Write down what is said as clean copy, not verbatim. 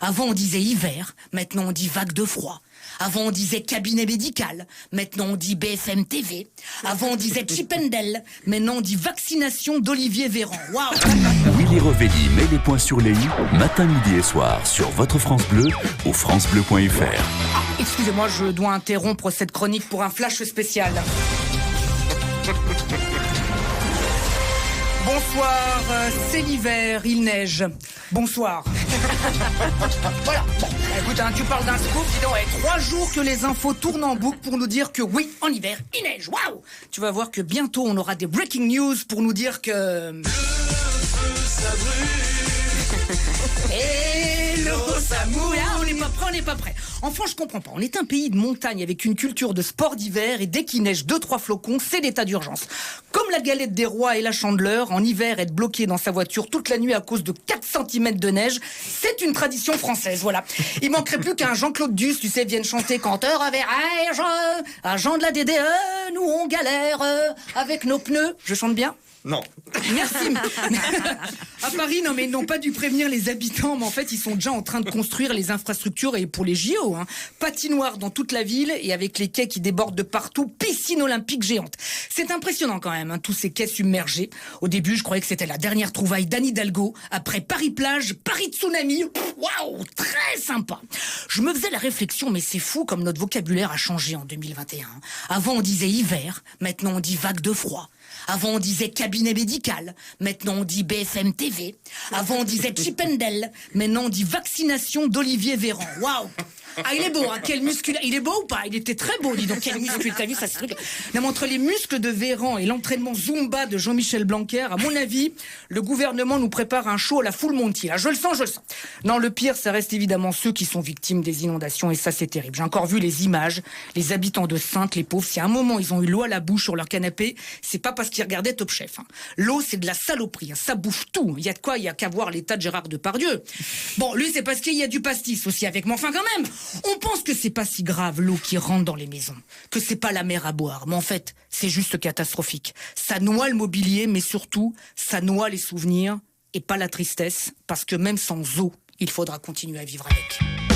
Avant on disait hiver, maintenant on dit vague de froid. Avant on disait cabinet médical, maintenant on dit BFM TV. Avant on disait Chipendale, maintenant on dit vaccination d'Olivier Véran. Waouh. Willy Rovelli met les points sur les i, matin, midi et soir sur votre France Bleu ou francebleu.fr. Excusez-moi, je dois interrompre cette chronique pour un flash spécial. Bonsoir, c'est l'hiver, il neige. Bonsoir. Voilà. Bon, écoute, tu parles d'un scoop, dis donc, 3 jours que les infos tournent en boucle pour nous dire que oui, en hiver, il neige. Waouh. Tu vas voir que bientôt on aura des breaking news pour nous dire que... Le feu, ça brûle. Et l'eau, ça mouille. On n'est pas prêt. Enfin, je comprends pas. On est un pays de montagne avec une culture de sport d'hiver et dès qu'il neige 2-3 flocons, c'est l'état d'urgence. Comme la galette des rois et la Chandeleur, en hiver, être bloqué dans sa voiture toute la nuit à cause de 4 cm de neige, c'est une tradition française, voilà. Il manquerait plus qu'un Jean-Claude Duss, tu sais, vienne chanter canteur avec agent de la DDE, nous on galère avec nos pneus. Je chante bien ? Non. Merci. À Paris, non mais ils n'ont pas dû prévenir les habitants, mais en fait ils sont déjà en train de construire les infrastructures et pour les JO. Patinoire dans toute la ville et avec les quais qui débordent de partout, piscine olympique géante. C'est impressionnant quand même, tous ces quais submergés. Au début, je croyais que c'était la dernière trouvaille d'Anne Hidalgo. Après Paris-Plage, Paris-Tsunami. Waouh, très sympa. Je me faisais la réflexion, mais c'est fou comme notre vocabulaire a changé en 2021. Avant on disait hiver, maintenant on dit vague de froid. Avant on disait cabinet médical, maintenant on dit BFM TV. Avant on disait Chipendale, maintenant on dit vaccination d'Olivier Véran. Waouh. Ah, il est beau, quel muscle. Il est beau ou pas? Il était très beau, dis donc, quel muscle. T'as vu ça, ce truc? Non, mais entre les muscles de Véran et l'entraînement Zumba de Jean-Michel Blanquer, à mon avis, le gouvernement nous prépare un show à la Full Monty. Là, je le sens. Non, le pire, ça reste évidemment ceux qui sont victimes des inondations, et ça, c'est terrible. J'ai encore vu les images, les habitants de Saintes, les pauvres. Si à un moment, ils ont eu l'eau à la bouche sur leur canapé, c'est pas parce qu'ils regardaient Top Chef. L'eau, c'est de la saloperie. Ça bouffe tout. Il y a de quoi, il y a qu'à voir l'état de Gérard Depardieu. Bon, lui, c'est parce qu'il y a du pastis aussi avec. Mais enfin, quand même, on pense que c'est pas si grave l'eau qui rentre dans les maisons, que c'est pas la mer à boire, mais en fait, c'est juste catastrophique. Ça noie le mobilier, mais surtout, ça noie les souvenirs et pas la tristesse, parce que même sans eau, il faudra continuer à vivre avec.